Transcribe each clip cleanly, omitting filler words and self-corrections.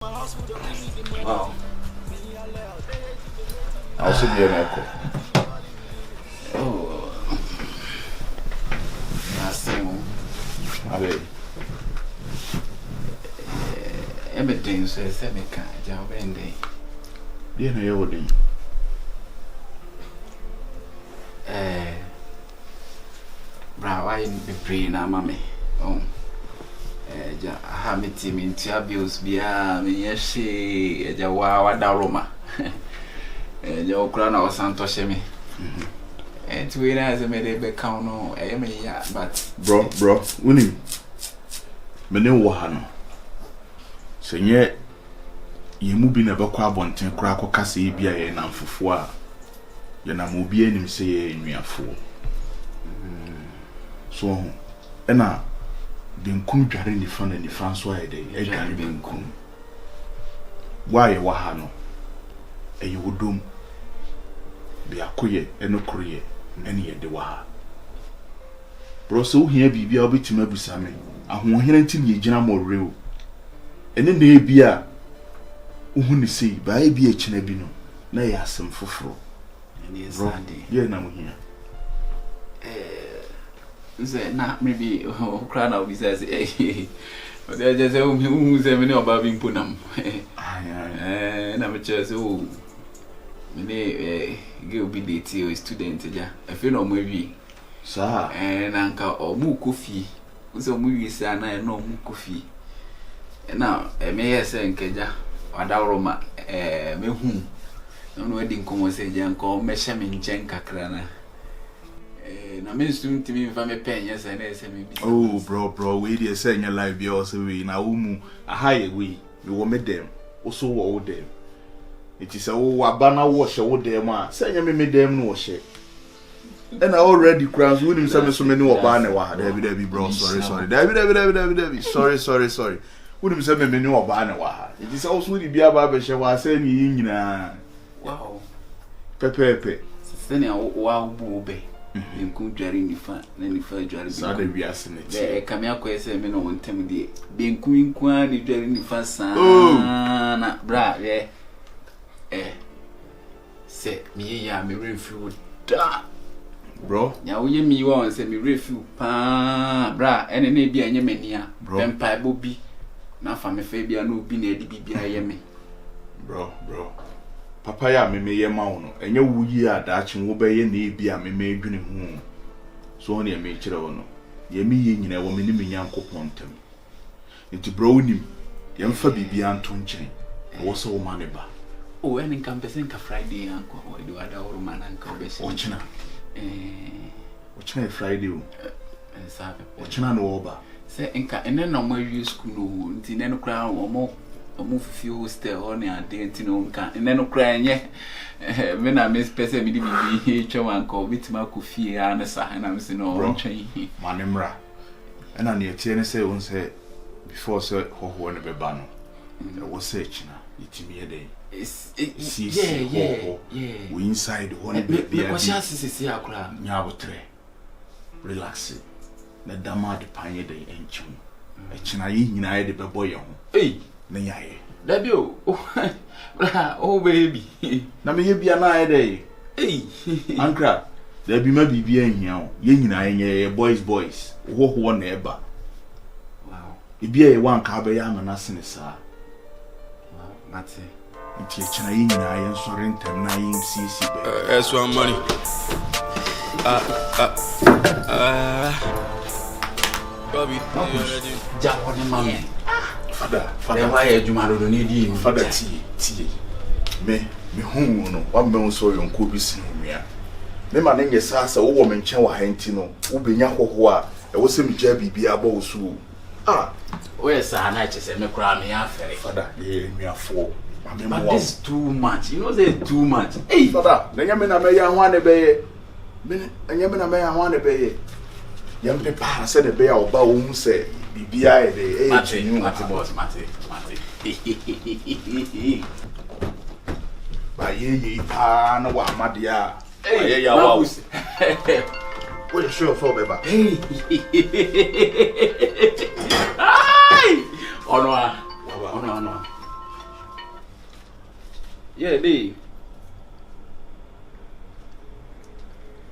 Wow. I'll see you echo. Oh. Nasceu. Allez. Everything says me can't jump in there. You know what you Bra, why be praying na mama? Oh. Ja ha me team into abuse bia me yeshi ja wa da Roma. Ja okra na osanto hye me. And we na as me dey be count no me ya but bro woni me ne wo ha no senye yemu bi na bekọ abonten kura akọkasa e bia ye na mfofo a ye na mo bi anim se ye nnuafo so ena benkum dware ni fa na ni fa so aye dey e dware benkum why wo ha no e wodom bi akoye enokoye ene ye de wo ha bro so hia bibia obetima busame ahohene ntim ye gina mo rew ene na e bia uhu ni sei ba e bia kina bi no na ya asem foforo ene sande ye na mo hia Say na maybe cry now because but they just say who say me no ba bi mponam na me just oh me give be date student ja I feel no more wi sa na nka o mu kofi so mu wi sa na no mu kofi na me yes nkeja wadawroma me hu no edi nkomo se ja nka o me hye me nchen kakra na na me sum timi mfa me pen yes na ese me bi oh bro we dey say nya live bi o say we na wo mu aha ye we wo me dem wo so wo dem it is a wo abana wo hye wo dem a say nya me dem no wo hye and I already crowns we nim say me so me ni wo ba na wa ha David bro sorry David sorry we nim say me ni wo ba na wa ha it is also we bi aba be hye wa say ni nyina wow pepe sene wa bu be benkum dware nifa na nifa dware sa da wi asene e kame akoyese me no wontem de benkum nkwa ni dware nifa sa na bra se mi ya me refill da bro ya wo ye mi won se mi refill pa bra ene na bia anye mania pempa bobi na fa me fa bia na obi na edi bibia ye me bro papa ya me ye ma wo no enye wo yi adaachi wo be ye na e bia me adwene hu so ne me kire wo no ye me ye nyina wo me ni me nyankopon tem nti bro wonim ye mfa bibia nto nkyene wo so wo ma ne ba o ene nkan pese nka Friday anko o di wada wo ma na nka obese o china Friday o sabe o china no wo ba se nka ene na mo awie school no nti ne no kra omo fifi hostel on ya de nti no nka ene no kra nye me na me pese me di bibi twa anko bitima ko fie ya na sa na me se no ntwen manemra ena ne tie ne se won se before se ho ne beba no wo se china itimi ye dey yeah we inside one bit there we shall see akura nya botre relax na dama de panye dey enchu china yi nyina ye de bebo ye ho na yaye dabi o bra o baby na me ye bia na ye dey Ankrah dabi ma bibia hia o ye nyina ye boys ho na eba wow bibia ye wan ka ba ya na sene sa wow mate nti china yi nyina ye nsore ntem na ye sisi be that's one money Bobby ja woni mami Father, why you jumaro do need you Father T me hu no wa me so yonko bi sin nua me ma ne nye sasa wo me nche wa hanti no wo benya hoho a e wo se me gya bibia ba wo so o yes na chese me kura me afere Father ye nuafo ma me but mo this too much you know say too much Father na nya me na me ya ho ane be ye me nya me na me ya ho ane be ye yam pe pa se de be ya oba wo hu se bibia e de mate boss mate ba ye pa na wa amade a ye ya wa what you sure for beba ono Yeah, they.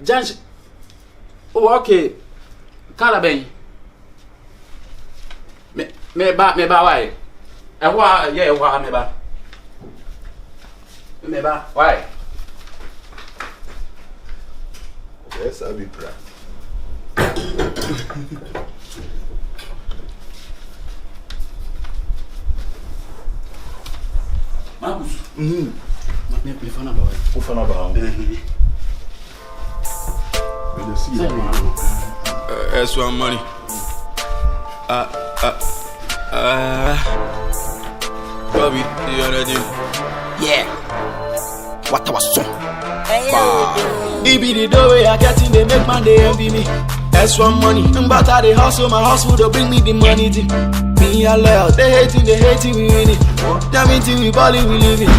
Judge. Oh, okay. Calabang. Me ba why? Yeah, why me ba? Me ba why? Yes, I'll be proud. Marcus. Me fan about it. Who fan about? That's one money. Bobby, the other day. Yeah. What I was so. It be the dough I get in, they make man, they envy me. Extra money, but I they hustle, my hustle, they bring me the money. Me and loyal, they hating, we winning. Them into we balling, we living.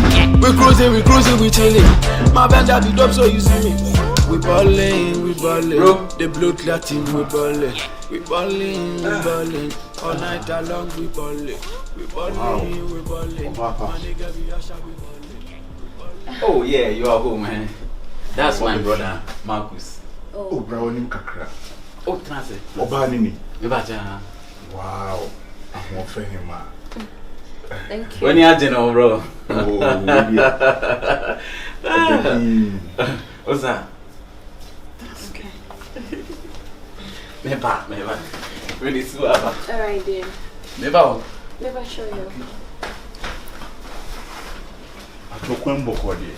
We cruising, we chilling. My bench be dope, so you see me. We balling. Bro. The blue clear team, we balling. We balling. All night along, we balling. We balling. My nigga be a shabby balling. Oh yeah, you are home, man. That's my brother, Marcus. Oh, bro, nim kakra. Oh, transit. Oba nini. Wow. I'm a friend, man. Thank you. When you're general, bro. Oh, Osaa. Okay. Me ba. Really suave. Alright, dear. Me ba. Never show you. I took one book for you.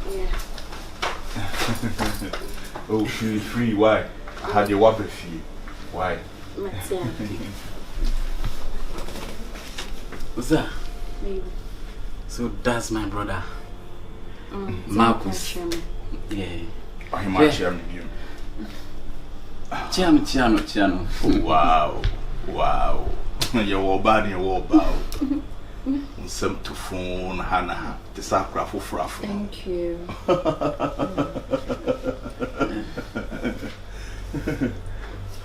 Yeah. Oh, free. Why? I had your water fee. Why? Matia. Osaa. Maybe. So that's my brother. Marcus. Yeah. I'm actually Chiano. Wow. You're bad, you're bow. Some to phone, Hannah, the Ankrah for Fraff. Thank you.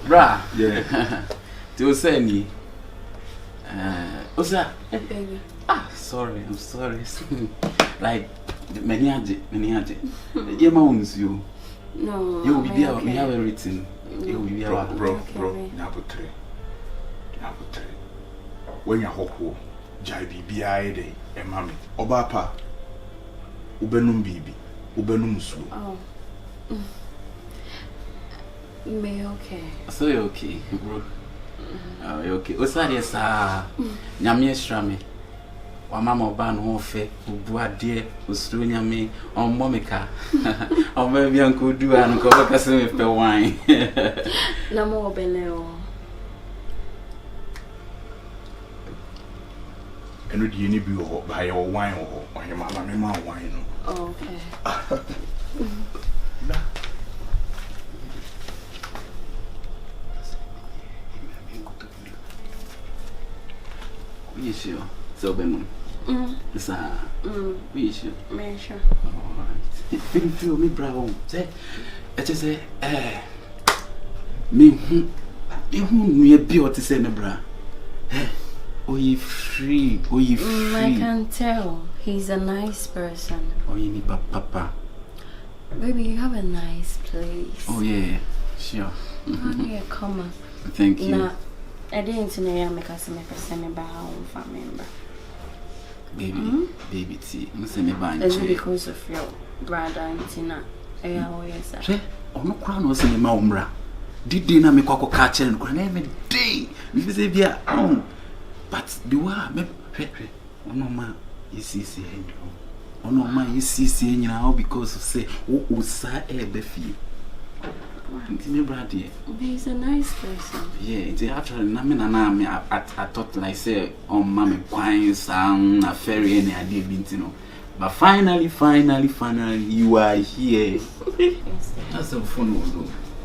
Bra. Yeah. To say me. Osaa. Baby. I'm sorry. Like many aje. You mounds you. No. You will be okay. We have everything. You will be our Bro. Okay. Nabutre. When you're home, Jaibi BID, and Mammy, Obapa, Ubenum Bibi, Ubenum Sue. Oh. Me okay. So you're okay, bro. Oh, you're okay. Osaa yes, Nyame Shrami. Wa mama oba no fe obu ade osuro nyame ommo meka omma bia nko du an ko baka se me pe wan Na mo obele o. And would you need to buy your wine or your mamma wine? Oh, okay. We sure. So Benum. Osaa. We sure. Me sure. Alright. Feel me bravo. Say it is me who me be what to say me bra. Oh, you free. I can tell. He's a nice person. Oh, you need papa. Baby, you have a nice place. Oh, yeah. Sure. Honey, come on. Thank you. Nah, I didn't know make us make a semi home family member. Baby tea. I'm saying me buying. Is it because of your brother and Tina? Yes, sir. Oh, no crown was in my umbra. Did dinner make a catch and cry every day? We say, yeah, but do I? Oh, no, ma, you see, oh, no, ma, you see, now because of say, oh, Osaa, Becky. He's a nice person. Yeah, it's actually I thought like say mommy crying sound a ferry any idea been but finally you are here. Yes, That's the phone.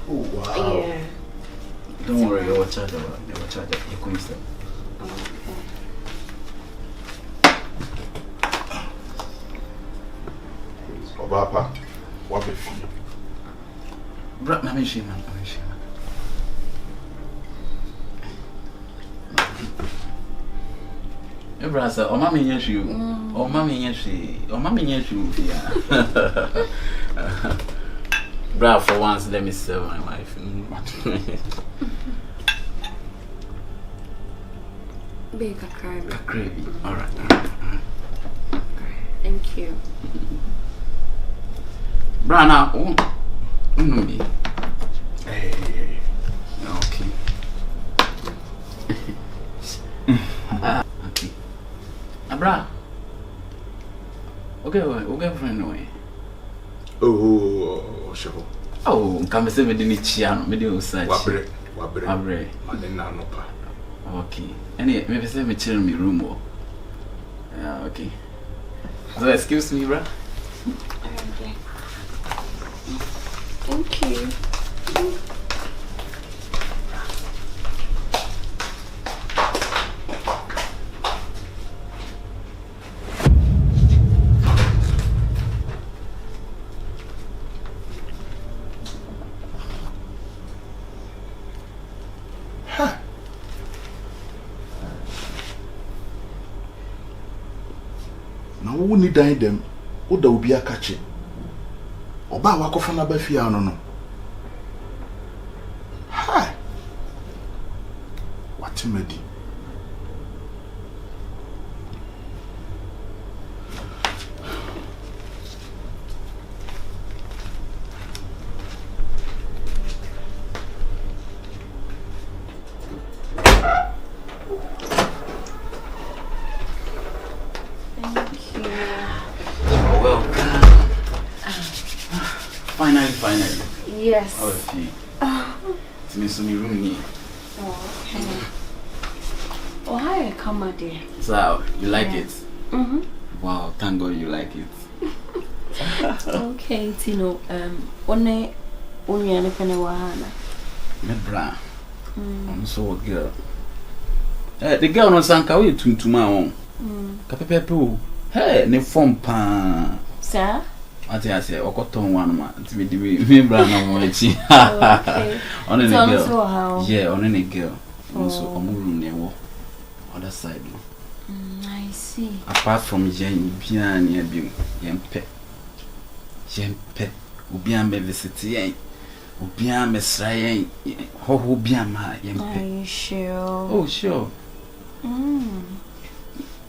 Oh wow. Yeah. Don't worry, you'll charge you can stay. Obapa, what be fee? Bro, I'm shame. Brasa, or mammy, yes, you. Or mammy, yes, she. Or mammy, yes, you. Bra, for once, let me serve my wife. Bake a crab. Gravy. All right. Thank you. Bra, now, me. Hey. Okay. Okay. Bra. Okay, friend, away. Oh, sure. Oh, come say me didn't chiano, me didn't say. Wabre. Madena no pa. Okay. Any, maybe say me chill in my room. Yeah, okay. So excuse me, bro. Okay. Thank you. Who need them? Who there will be a catch? Oba wakofa na ba fia no no. Hi. What medi? Finally. Yes. How is he? It's me, so me room here. Oh, okay. Oh, hi, come on, dear. So, you like it? Mm-hmm. Wow, thank God you like it. Okay, Tino. Only a penny wahana. Me bra. I'm so a girl. The girl no sanka we tuntuma on. Kapepepe. Hey, ne form pa. Sir? I say, Okoton one man. To me, brand on echi. Okay. On any girl. So how? Yeah, on any girl. So, on room near other side. I see. Apart from Jen, Bian, Yempe. Ubian me visit, Ubian me sray, ho bian ma Yempe. Are you sure? Oh, sure.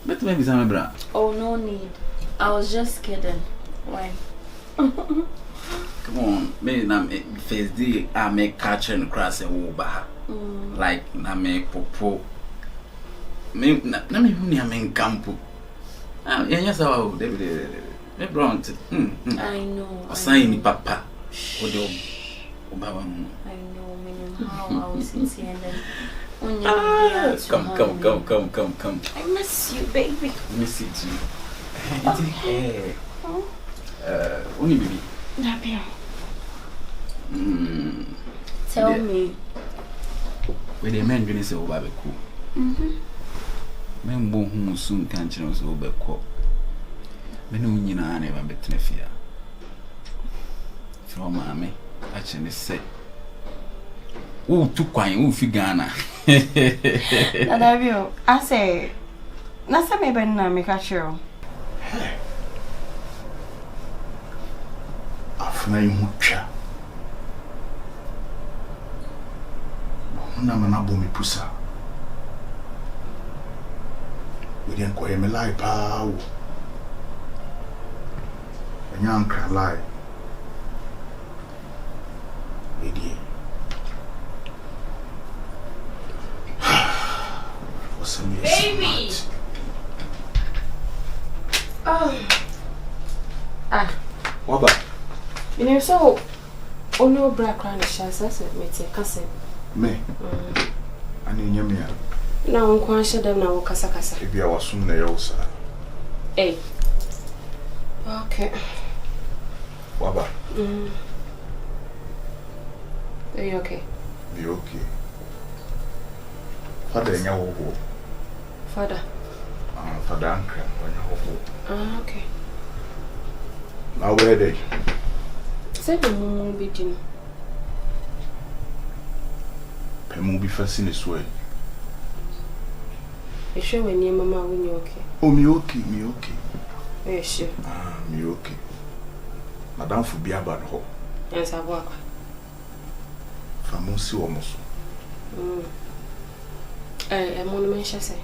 But maybe some bra. Oh, no need. I was just kidding. Why? Come on, maybe na face day I make catch and cross a woba. Like na me popo. Me na me huni amen campo. Ah, yenya sawa David. Me brown. I know. Osaa ni papa. Odo obaba mu. I know, meaning how I was sitting and then Come. I miss you, baby. Miss you too. Hey. Only baby. Nabil. Tell me. Where the men really say over cool. Men who soon can't you know over cool. Men who you know never bet in fear. From mammy, actually say. Oh, too quiet, oh, Figana. Nabil, I say, Nasa maybe not make a show. Afuna imucha. Una manabo mi pusa. We didn't call him a lie, pow. A young Ankrah lie. Lady. What's a baby? What about? You know, so only a black crown is just as it may take us. Me? I need you. Now, I'm quite sure them now, Casa. If you are soon, the Osaa. Hey. Okay. What about? Are you okay? Be okay. Father, in your home. Father? Father Ankrah, when you're home. Okay. Now, where are they? Said the moon will be dinner. Pemu be first in this way. You sure when your mama when you okay? Oh, me okay. Yeah, sure. Me okay. Madam for be about ho. Yes, I work. Famosi almost. I'm on the mention say.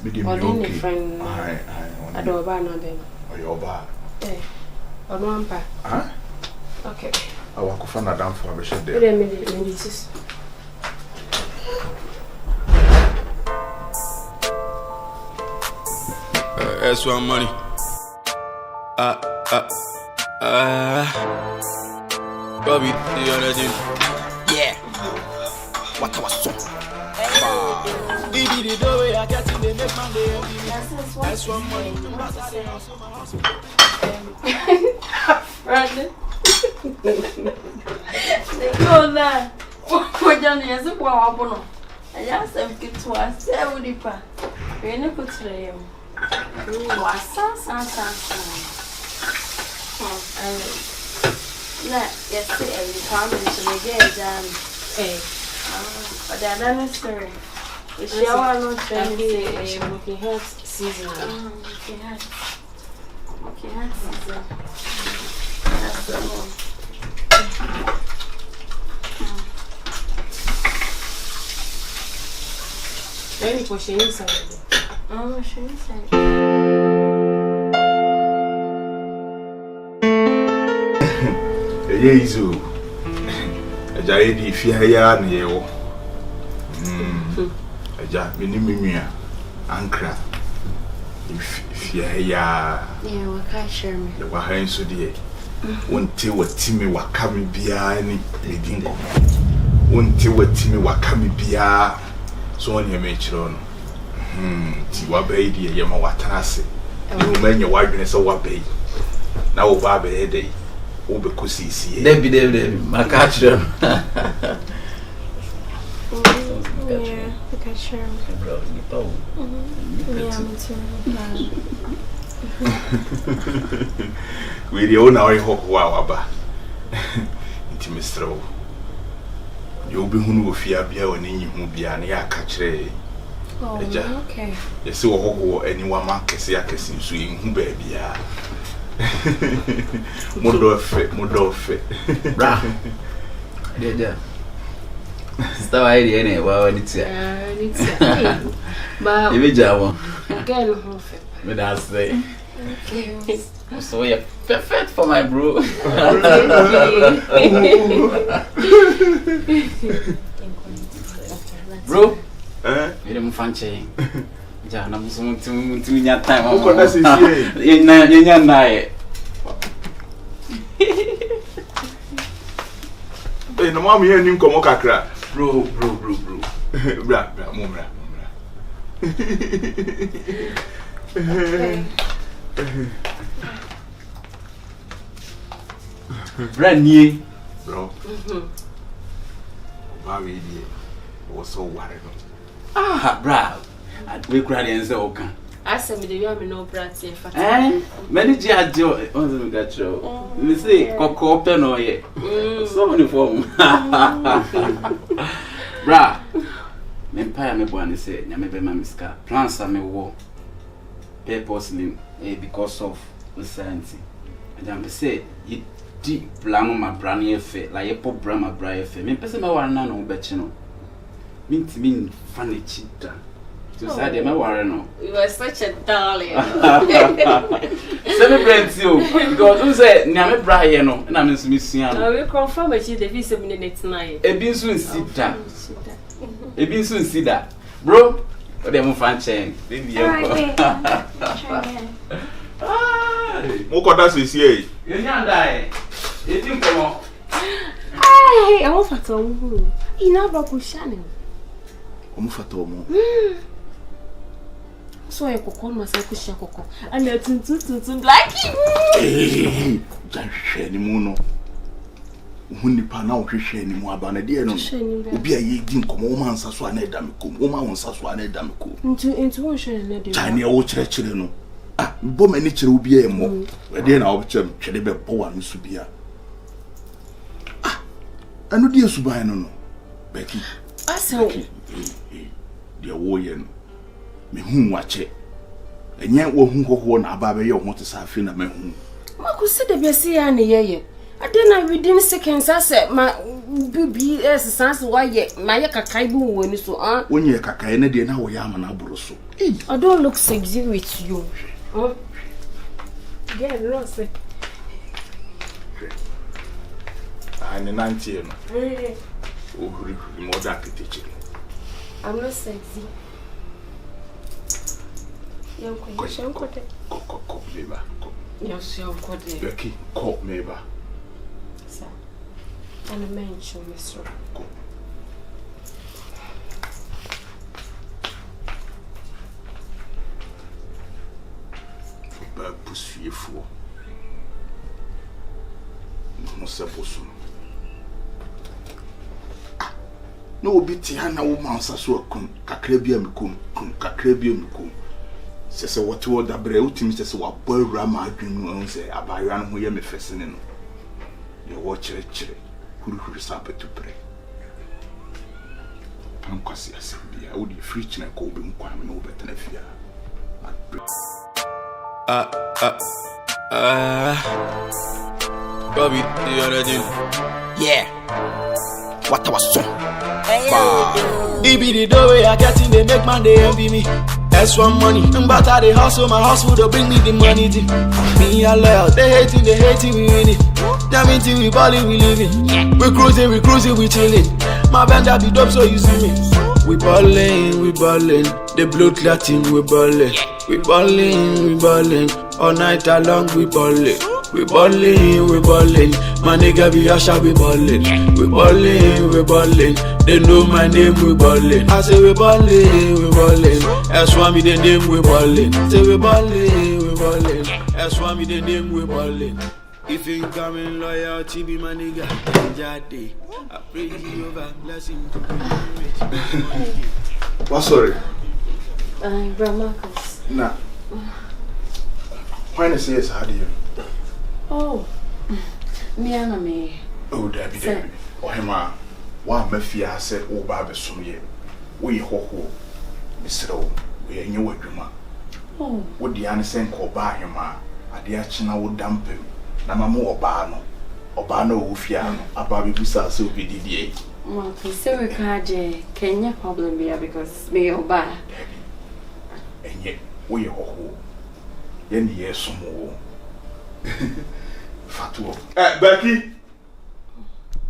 Begin me okay. Friend. I don't buy no baby. Oh, your bar. Or no one pack. Huh? Okay. I walk off on Madam for a shade there. Wait a minute. S1 money. Bobby, the other thing. Yeah. What was so? Baby, the way I get in the make my day. S1 money. Brother. Go there. What Johnny is a power. I just have to get to us. There would be pa. We're not put to him. What's yes, every comment to me again. But they're not necessary. It's your not training. Okay, health season. Okay, health season. That's the one. Any question inside? Oh, she inside. Yezu. Ajaye di fia ya na yewo. Aja minimia Ankrah. Fia ya. Yeah, what can share me? The wahan so die. Wonte watimi wakami bia ni edinko. Wonte watimi wakami bia so on me chiro no. Ti wabai die yema watanase. Ni umenye wadwene so wabai. Na wo ba be dey. Obe kusisi. Debbie, my catcher. Yeah, I can share me. Yeah, me too. We the owner of Hawaba. Intimistro. You'll be who will fear beer when you move beyond your catcher. Oh, okay. You see, anyone mark a siakas in swing, who baby. Modofe. Bra. Deja. Stop idea any well it's but you jabo. Girl who fit. Me that say. So you're perfect for my bro. Bro. You don't fancy. Ja, na musumu tu nya time. Uko na sisi. Yenya nae. No mama here nim komo kakra. Bro. Bra, mumra. Brand new. Bro. Baby die. Was so worried. Bra. We cried and say okay. I said me the me no brat here for. Many jajo on the gacho. Me say koko pen or ye. So many form. Bra. Me empire me boy say nyame be ma miska. Plans are me wo. Purposely because of insanity. And I say you deep plan my brand new fe like a pop brand my brand fe. Me person me wan na no be chi no. Me funny cheater. To say them I worry no. You are such a darling. Celebrate you because who say nyame bra ye no na me nsumi sua no. We confirm achi the visa me net nine. Ebi nso nsida. Bro, what dem fan chen. Baby Alright, Mokoda sisi e. You nyanda e. You think come Hey, I want for to. Ina bro pushane. Omufata omo. So I could call myself Kusha Coco. And you're too black. Hey, Janshani Muno. When the Pana Shani Muabana, dear, no, be a yegging come woman Saswane Damico, woman on Saswane Damico. Into one shade, Tiny old church, ah, bomb and nature will be a more. Then I'll chum, Chedebe Poa and Subia. Ah, I know dear Subano, Becky. I saw de wo ye no me hu wache enye wo hu kokko na aba be ye ho te sa afi na me hu Makusi de besi ya ne ye adena within seconds ase ma bibi sense why ma ye kakai bi wo ni so wonye kakai na de na wo ya ma na buru so I don't look sexy with you get lost ani 90 no o huri mo da kitichi I'm not sexy yo ko shankote ko meba ko yo shankote Becky ko meba sa ana mencho mesro ko ba pusfiefo no se bosu no obi ti ana wo mansa so akun kakra bi amikum kakra bi amikum se wote wo dabre utimi se wa boawura ma adwenu on se abayan ho ye mefesene no ye wo chire huru sapetu pre pankwasi asebia wo di free china ko obi nkwa me no betena fia Bobby, you already. Yeah. What I was so. It be the dough way I get in, they make man, they envy me. S1 money, but I they hustle, my hustle to bring me the money. Me and loyal, they hating, we winning. That means we balling, we living. We cruising, we chilling. My band that be dope, so you see me. We balling. The blood clotting, we balling. We balling. All night long, we balling. We balling. My nigga be Asha, we balling. We balling. They know my name, we balling. I say we balling. That's why me the name, we balling. Say we balling. That's why me the name, we balling. If you coming loyalty, be my nigga. Jade, I pray you over blessing to be. What's sorry? Marcus. Nah. Why not say yes, how do you? Oh, me. Oh, Debbie. Oh, Hema, one mafia said, oh, Baba, so ye. We ho, Mr. We are new with you, ma. Oh, What the answer called by him, ma? At the action, I would dump him. Namamu Obano, Ufiano, a baby busa, so be DDA. Marcus, so we can't Kenya problem here because me oba. And yet, we ho. Then yes, some more. Fatuo.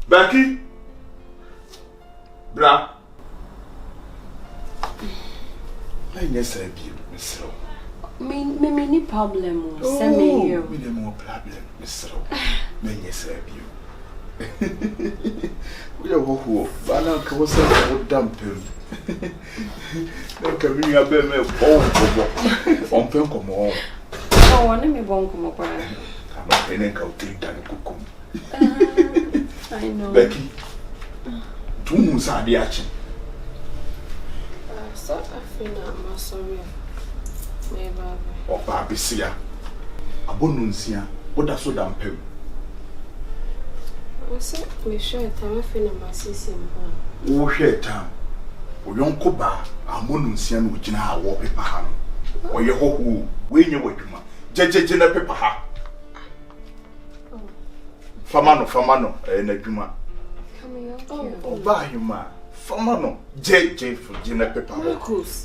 Becky? Bra. Yes, I be, Miss Rowe. Me ni problem. Send me here. Me no more problem, Miss Rowe. Yes, I be. We are who, but now can was a dump him. Then come in your bed, on Penco more. Oh, let me bonk my brother. I'm not going to take that. I know. Becky, 2 months are the action. So I feel I'm sorry. Maybe. Or Barbie Sia. A bonuncia, what does so damn him? I said, we sure time I feel my sister. Oh, share time. We don't go back. I'm bonuncia, which in our war paper ham. Or your whole way you wait, ma. Jejina paper ha. Famano, and a juma. Oh, buy him, ma. Famano, J for Gina Pepper.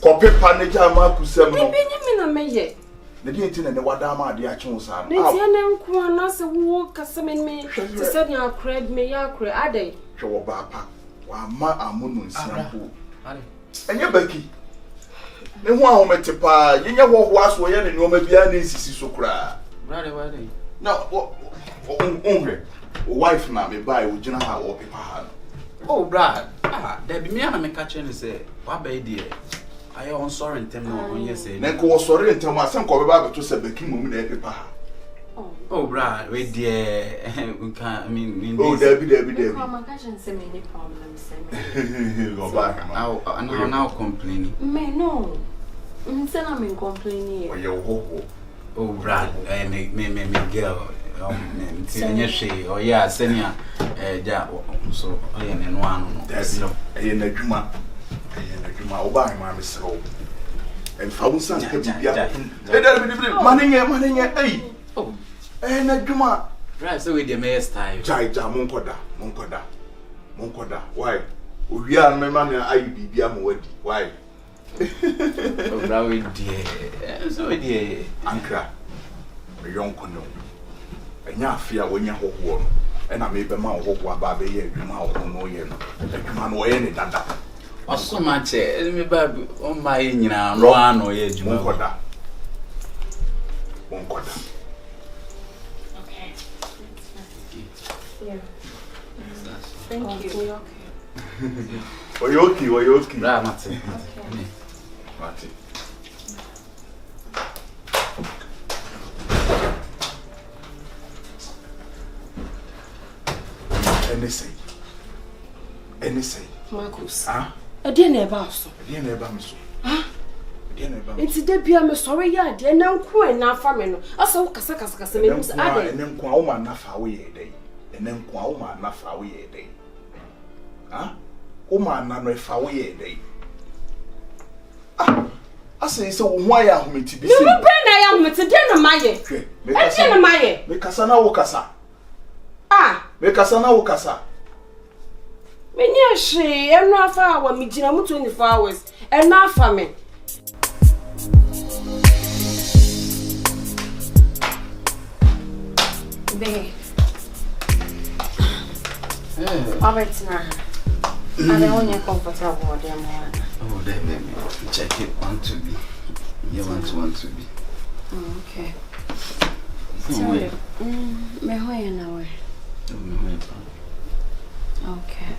Copy Panaja Marcus. Benjamin, the Dintin and the Wadama, the actions are. They name Kuanas walk as some in me to send your cred me your cred, are they? Show Bapa, while my amun sample. And your Becky. The one met a pa, you know what was where and no maybe I need to see so cry. No, wife now me buy with Jenna or paper. Oh, Brad. There be me and I catch and say, what baby? I am sorry and tell me when you say. Then go sorry and tell my son call back to say the king woman paper. Oh, Brad, wait, dear. We can't, I mean, oh, Debbie. My catch and say many problems. Go back now complaining. Me no. I'm complaining. Oh, Brad, me girl. She or yeah, senior, so I am in one. That's no, I am a juma. adwuma oba ma me serew en fa wo san ka bibia e da bi manenye ei oh na adwuma right so we dey me style jai monkoda why owia no me ma me ayi bibia mo wadi why bra we dey so we dey Ankrah me yonko no enya afia wonya hoho no e na me be ma hoho aba be ye adwuma wo no ye no adwuma no ye ne dada oso ma che me ba o ma ye nyina no ano ye adwuma monkoda Okay. Yeah. Thank you. Oyoki. Bra mate. Mate. Anything. Marcus. Ah? E dey na eba so. E na eba me so. Ah? E na eba. Enti de bia me sorry ya de na nko e na fa me no. Asa wo kasa me nim ade. Ene nko a wo ma nafa wo ye dai. Ene nko a wo ma nafa wo ye dai. Ah? Wo ma na no fa wo ye dai. Ah. Asa se wo ho aya ahometi bi se. Me pe na ya ahometi de na maye. Me kasa na maye. Me kasa na wo kasa. Ah. Me kasa na wo kasa. Me ni ahwe enu afa wa me gina mu 24 hours. Enu afa me. Be. Abetina. I don't want you comfortable with them. Oh, let me check it. Want to be. You want to be. Okay. Tell me. Me hoye na we. Okay.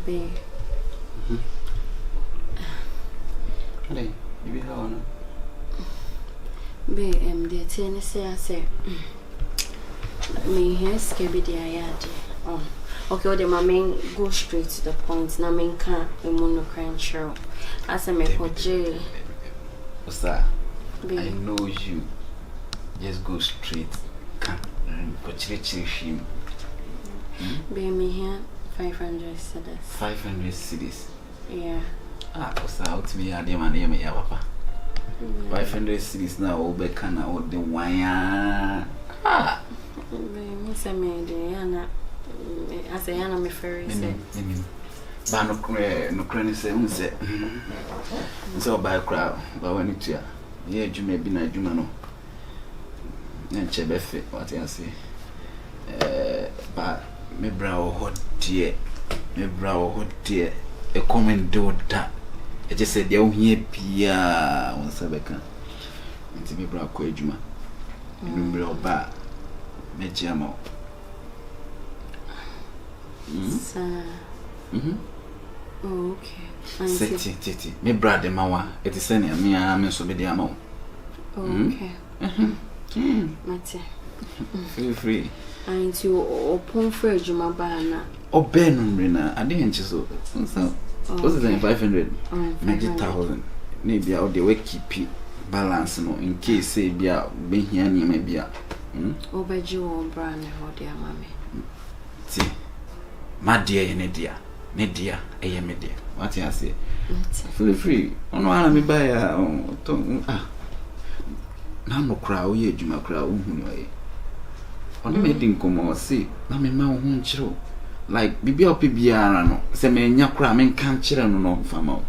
Be. Hey, you be how now? Be the tennis say me here scared the ayadi. Oh. Okay, the main go straight to the point. Na main can the mono crane show. As a me koje. Osaa, I know you. Just go straight. Come. Pochiri him. Be me here 500 cedis. 500 cedis. Yeah. Ah, Osaa, out me ade man name ya papa. 500 cedis now obe kana o de wanya. Ah. Me say me de yana. As a yana me ferry say. Ba no kre say unse. So buy crowd, but when it ya. Ye adwuma bi na adwuma no. Na nche be fe, what you say. Ba me bra wo hodie. E comment do da. E just said you here bia won se beka. Nti me bra ko adwuma. Number oba me jamo. Oh, okay. Titi. Me brother mawa. It is sending me a so be the amount. Okay. Mate. Feel free. And you open for Juma Bana. Oh, Ben Rina, I didn't so. What's it 500? 90,000. Maybe out the way keep balance no in case say be out being here near maybe. Over Joe Brand, or dear mammy. See, my dear, Nedia, a media. What I say? Feel free. On one me buy a no crowd, ye, Juma crowd, who on me didn't come or see, na me ma won chiro. Like bibi o bibiara no, se me nya kra me kan chire no no fama.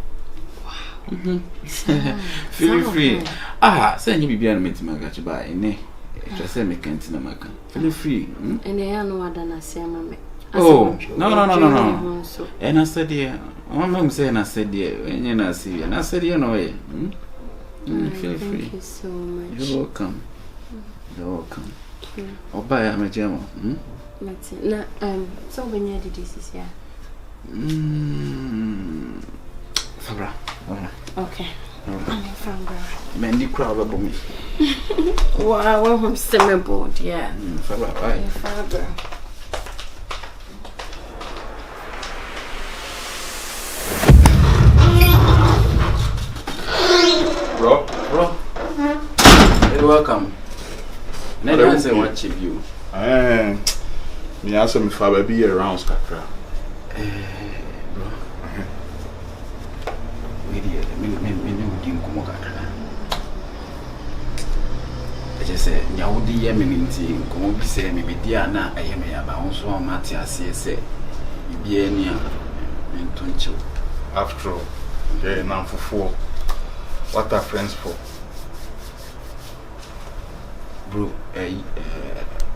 Wow. Feel free. Ah, say nyi bibiara me tima ga chi ba ene. Just say me kan tina maka. Feel free. And they are no other na say mama. Oh, no. And I said yeah. I'm saying I said yeah. When you na see, and I said yeah no way. Feel free. Thank you so much. You're welcome. Oba ya mejemo. Na so when you did this yeah. Fabra. Okay. I'm from bro. Mendi crowd about me. Wow, I'm still bored, yeah. Fabra, why? Fabra. Bro. You're welcome. Never say what chip you. Me ask me for baby around kakra. Bro. komo kakra je say nyawudi ye meninti komo bi say me bidi ana aye me aba wonso o mate ase say bibia ni a mentoncho after all yeah now for what are friends for bro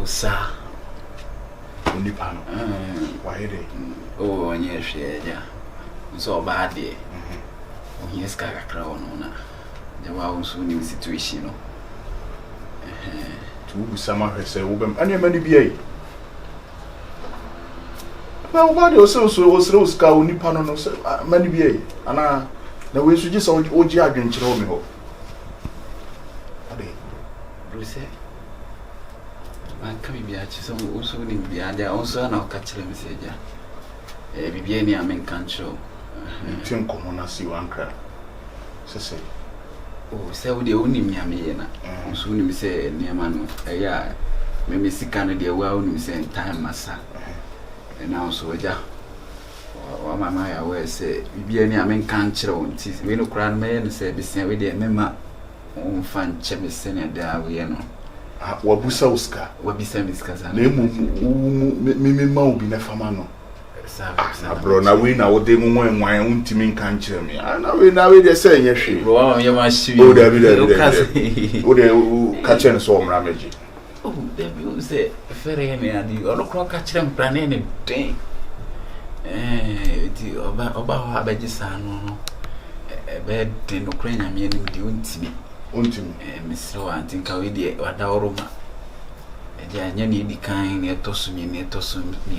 Osaa unipa no why dey oh onye hwe ja so bad dey ohia ska kakra ono na je wa wonso ni situation no tu busama hwese wo bem ane mani bia na wo ba de o ska unipa no no mani bia ana na we suji so oji adwenkyere wo me ho ade Bruce man ka bibia chi so uso ni bibia ja onso na ka kire message bibia ni amen kancho tin komo na si Ankrah se oh se wo de oni mi ame na onso ni mi se ni ama no ya me sika no de wa oni mi se time masa na onso ja wa mama ya we se bibia ni amen kanchire won ti we no kura no me no se bisia we de mema on fan cheme se ne da we no wabusa uska wabisa miska sana na emu ma obi na fama no sa bro na we na wo de mu nwan untimi nkan kire me na we de say nye hwe bro wa ye ma shi o de o de ka kire so omra meji oh de bi say fere ne adi o lo ka kire mpane ne den ti oba ho abeji sa no be de no kra nya me ne di untimi misro antinka we de wada oroma eje anya ni di kan ne tosu mi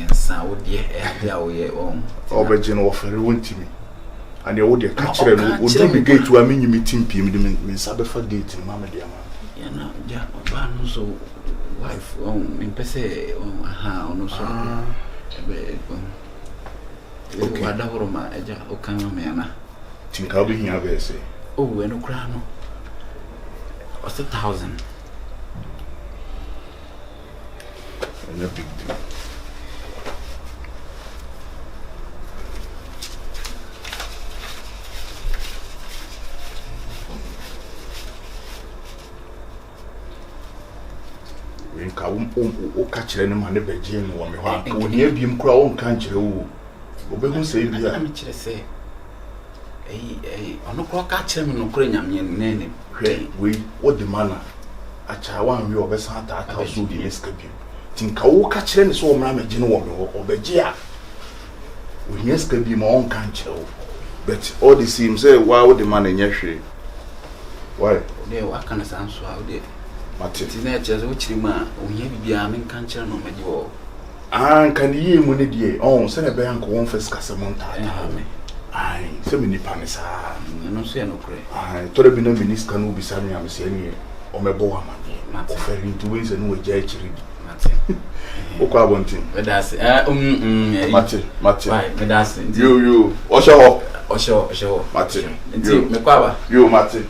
nsa wo de ade a wo ye obeji no ofere wontimi ande wo de ka kire no wo do gate wa menyi mitimpi mi de me nsa be fa gate ma me de ama ya na ja ba no so wife mi pese aha ono so ebe okay wada oroma eje o kan ma me na tinka obi hia be se oh we no kra no what's 1,000 and a big deal when ka o ka kire ne ma ne beje no wo me ho o ne abiem kura o nka kire wo obehu se bia mi kire se ono ko ka kire me no kura nyamye ne we what the manner acha wan we obesa ata so di neskabi tinka wo ka kire ne so omra meje no wo me ho obeje a we neskabi ma on kan kire but all the same say why would the man nyehwe why de wa kana sanso a de mate ti na eche so chirima ohia bibia men kan kire no meje wo kan yi mu ne die se na be yanko won first kasemo ntata ai se mi nipa ne sa no so ya no kure ai to bi na minister no bi sa mi am se ni o mebo wa ma offering to ways and we jai chiri mate o kwa bontin that's mate right that's you osho mate me kwaba you mate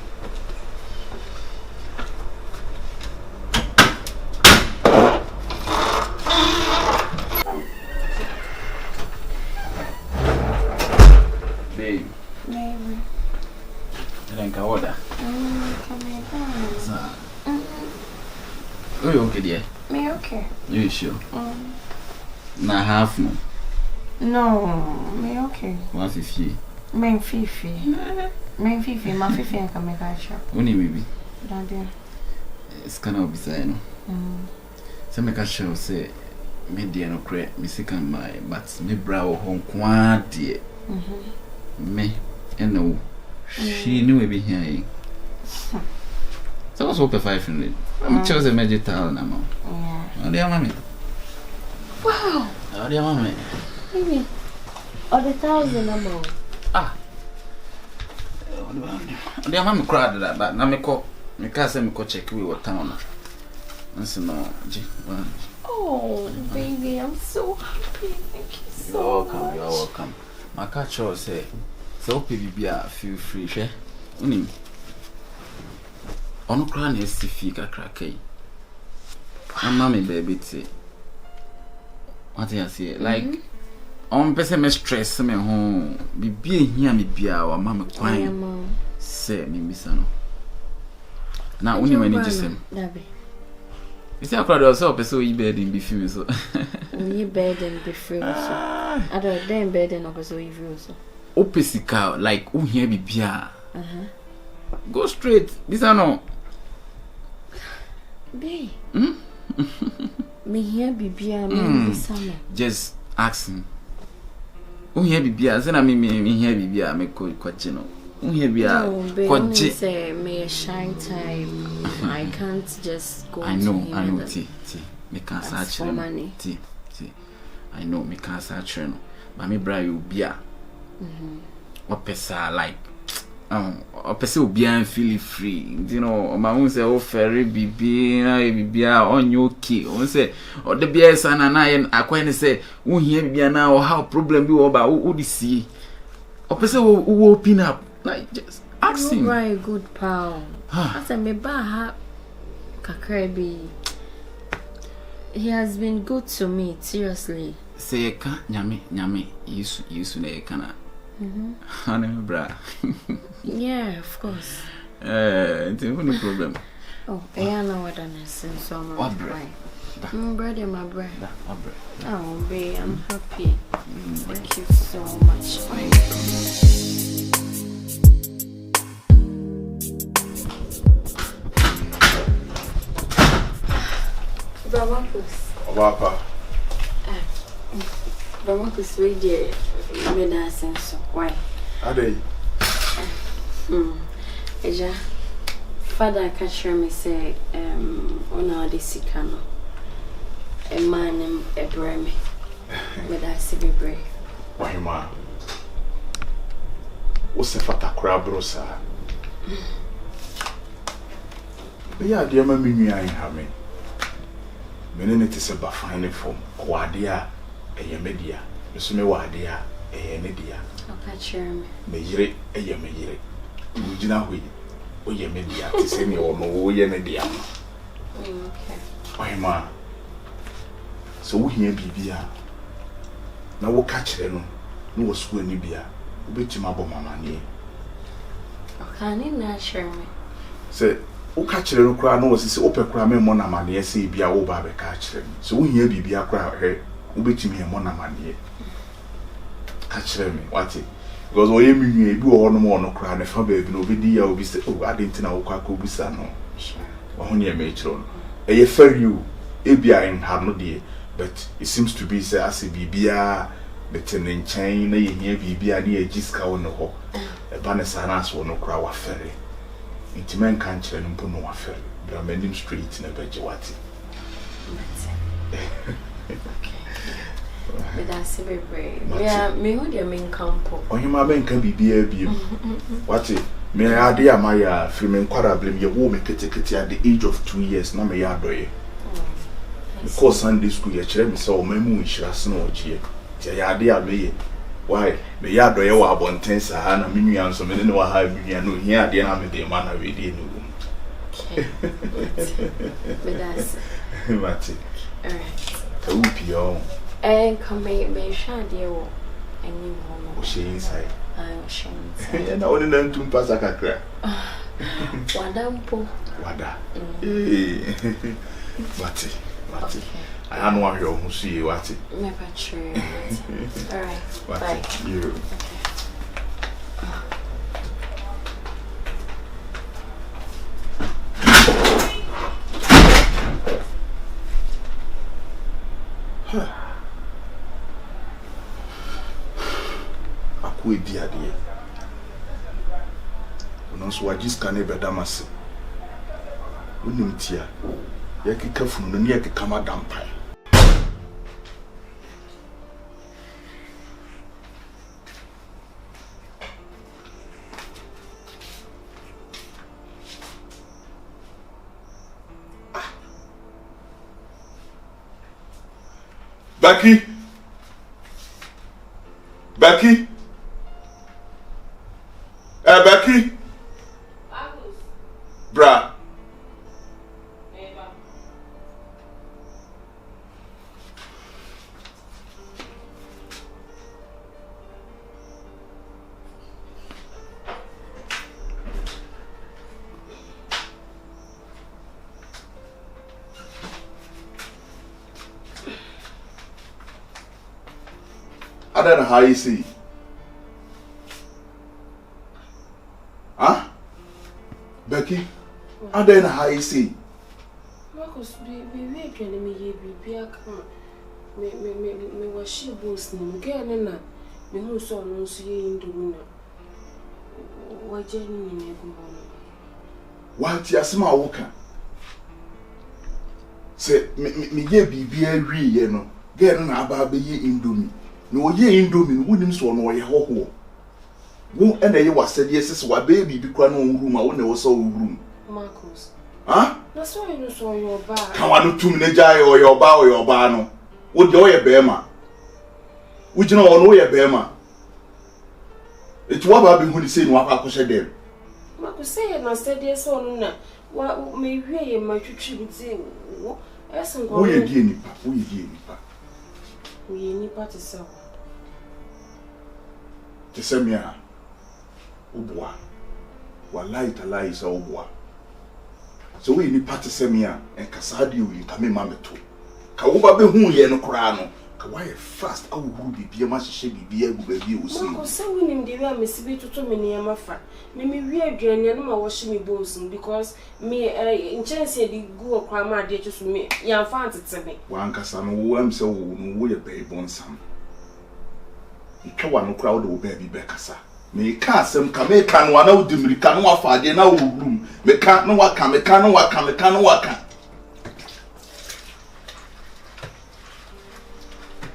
Oh, you okay, dear? Me okay. You sure? Na half no. No, me okay. 150. Me fifi. Ma fifi and come catch up. Only maybe. Daddy. It's kind of beside no. So me catch you say me dear no cre me sick and my but me brow home quantity. Me and she knew we be here. So I was hoping 500. I'm chose a magic towel now. Yeah. Oh, dear mommy. Wow. Oh, dear mommy. Maybe. Or the 1,000 amount. Ah. Dear mommy cried that, but now me call me can't say me go check we what town. That's no. Oh, baby, I'm so happy. Thank you so much. You're welcome. My catch say, so baby, feel free, share. Ono kra na esifi kakra kai amma me baby ti what you say like on person me stress me ho bibia hia me bia wa ma me kwan Say me misano. Now only when you just him. You see, I cried also, so you bed in be free. So you bed and be free. I don't then bed and also if you so. Opesica, like, oh, here be beer. Go straight, Bisano. Be. Me here be beer, me summer. Just asking. Oh, here be beer, then I mean, here be beer, make quachino. Oh, here be a say, me a shy type. I can't just go. I know, T. Me can't search money. T. I know, me can't search no. But me bra you beer. Opesa like. Opesa will be and feel free. You know, my own say, oh, ferry be on your key. On say, or the beer son and I and say, oh, here be now, how problem you about who the see. Opesa will open up. Like just ask him. Right, good pal. I said me ba kakrebi. He has been good to me, seriously. Say ka nyame yisu na kana. Bra. Yeah, of course. It's no problem. Oh, I know what I'm saying. So I'm brother, my brother. Oh, babe, I'm happy. Thank you so much. Wapa. Bramakus radio made us sense of why. Are they? Eja, father catch me say, on our disicano. A man named Ebremi. Made us be brave. Why, ma? What's the fata crabrosa? Yeah, dear mammy, I have me. Menene te se ba fine form kwadia eye media so me wadia eye ne dia aka chere me yire eye me yire ugina hoyi oye media te se me wo no oye ne dia okay oye ma so wo hia bibia na wo ka chere no no wo school ni bia obetima bo mama ni aka ni na chere me se o ka kire no kra no osisi opekra me mo na mane ese bia wo ba be ka kire me so wo hia bibia kra he wo betimi e mo na mane ka kire me wati because wo ye minwe bi wo no mo no kra ne fa ba bi no obedi ya obi se o adenti na wo kwa ka obisa no wo ho ne me kire no e ye fair you e bia in have no de but it seems to be say as bibia betene nchen na ye hia bibia na ye giska wo no ho e ba ne sana so no kra wa fere intimen kan kire no mpo no wa fere bra manim street na beje wati but that's very brave. Yeah, me who dey main campo ohima ben kan bibia biem wati me ade amaya free me nkwara blem ye wo me ketekete at the age of 2 years na me ya doye because Sunday school ye kire me say o mamu nhirase na ogie ti ya ade aloye why me ya doye wa abonten sa ha na menua nso me ne wa ha menua no hia ade na me de ma na we de no but that's mati all right upio come me shade wo any mo o she inside o she inside ya na oni na ntum pasa kakra wadampo wada mati I don't want your who see you what it. Never true. All right. Bye. You. Aku edi ade. Ono so wajiska na beda mase. Wonim tia. Yakika funu no ne yakika madampa. Becky. Becky. Bra. Other than how you see. Huh? Becky? Other than how you see. Marcus, we can be a come. Me was she boasting again and that. Me who saw no see in the winner. What Jenny? What you asma walker? Say, me ye be a re, you know. Get on about be ye indomie. No ye indomie, wouldn't so no ye ho. Who and I was said yes, what baby be crying room, I wonder was so room. Marcus. Huh? That's why you saw your bar. Come on, 2 minutes or your bar or your barno. Would you a bear? Would you know your bear? It's what I've been going to say, what I said them. Marcus say, and I said, yes, or no. What may we my tribute say? Who you getting? Who you getting? We any party so. To send me a Uboa. What light a lie is a Uboa. So we need party semia and Casadi in Kame Mameto. Kawuba be who ye no crano. Kawai fast, I will be a much shabby be able to be able to see. So we him the way Miss B to many amafa. Me weird journey and my washing me bosom because me in chance the go crama dear to me. Yan fancy to me. One Casano, who am so no way a baby on some. You can't want no crowd or baby Beccasa. Me can't some come, can one out the American wafa, they now room. Me can't no what come, me can't no what come, me can't no what come.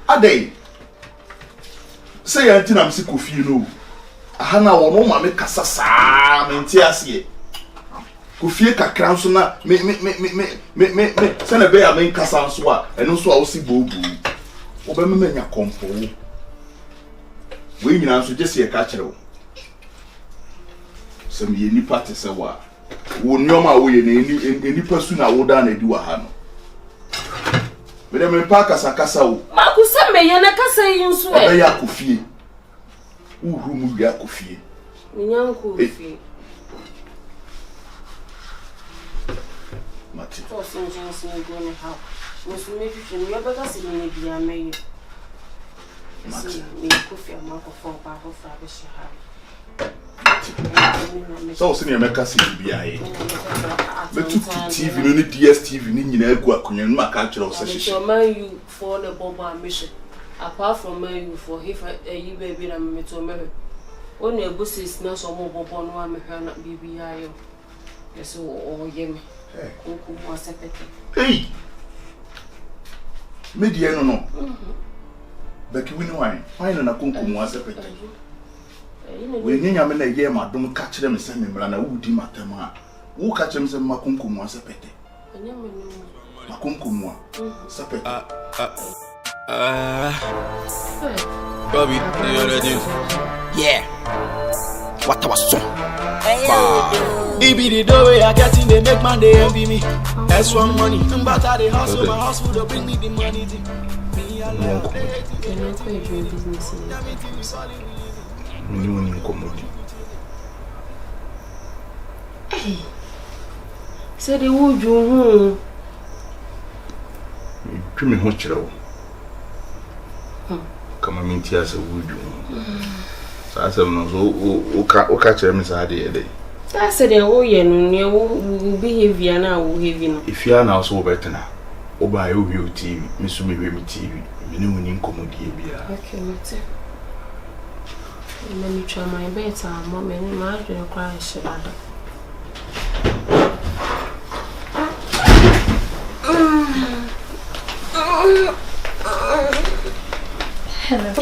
Ade say anti na msi kofi no aha na wo no ma me kasa saa me nti ase kofi kakra nso na me se na be ya me kasa nso a eno nso a wo si bobu wo be me manya kompo we nyina nso gese ye ka kire wo se me ni party se wa wo nyoma wo ye na eni pasu na wo da na di wa ha no me paka sakasa wo Marcus me ye na kasa yin so e ya kofie uru mu ya kofie me nyan kofie mati to sin chance me go ne ha mo so me fifi me be ka se me bia me ye mati me kofie ma ko fo pa fo fra be shi ha so se ne me ka se bia ye betu TV no ni DSTV ni nyina egu akonya no maka kire o se hihye so man you for the bomb mission apart from man you for if you baby na me to me on e buses na so mo bobo no a me hwa na bibia yo yes o ye me ko mo asepete hey media no Becky wini why na konko mo asepete we nyanya me na ye madom ka kire me se me mra na wudi matam a wo ka kire me se makonko mo asepete makonko mo asepete Bobby, you already. Yeah. What I was so. It be the dough I get in, they make man, they envy me. That's one money. But I hustle, my hustle, they bring me the money. Me alone. Say the wood you me ho kire kama minti asa wudu sa asem no so o ka kire me sa de ede that's the way no wo behavior na wo heavy no if you are now so betena o ba yo wi TV me so me wi TV me ne woni comedy bia okay mate me try my better mom me ma do cry shada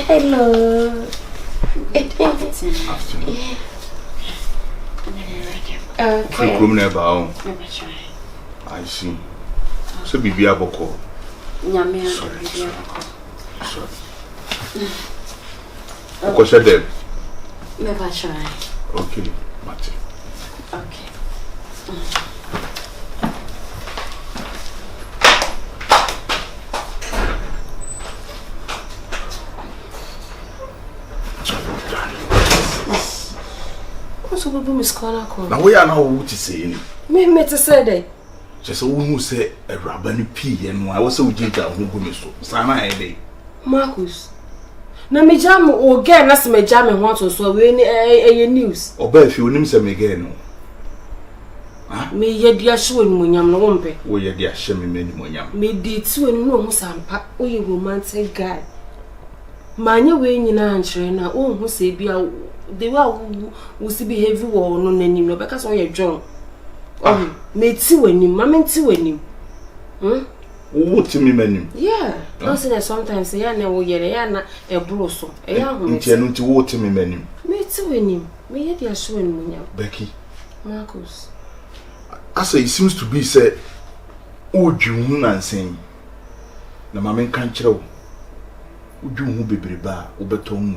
Hello. Okay. Come never. I see. So bibi aboko. Nyame bibi aboko. Oko shede. Never try. Okay, Mati. Okay. So baby miss corner call. Now we are now what to say. Me to say that. Just who say a rabani pee and I was so ginger who go me so. Sana e dey. Marcus. Na me jam o girl na se me jam me ho to so we ni news. Oba fi onim se me girl no. Ah? Me ye dia hwe ni monyam no wompe. Wo ye dia hye me ni monyam. Me di ti we ni no hu sampa. O ye romantic guy. Manye we nyina ankyere na o hu se bia the way we see behave wo no nanim no beka so ye dwon. Oh, me ti wani, mama ti wani. Wo ti mi manim. Yeah. No say that sometimes ya na wo yere ya na e bro so. E ya hu. Nti enu ti wo ti mi manim. Me ti wani. Me ye dia so wani munya. Becky. Marcus. As it seems to be say o dwun na nsen. Na mama nkan kire wo. O dwun hu bebreba wo beton.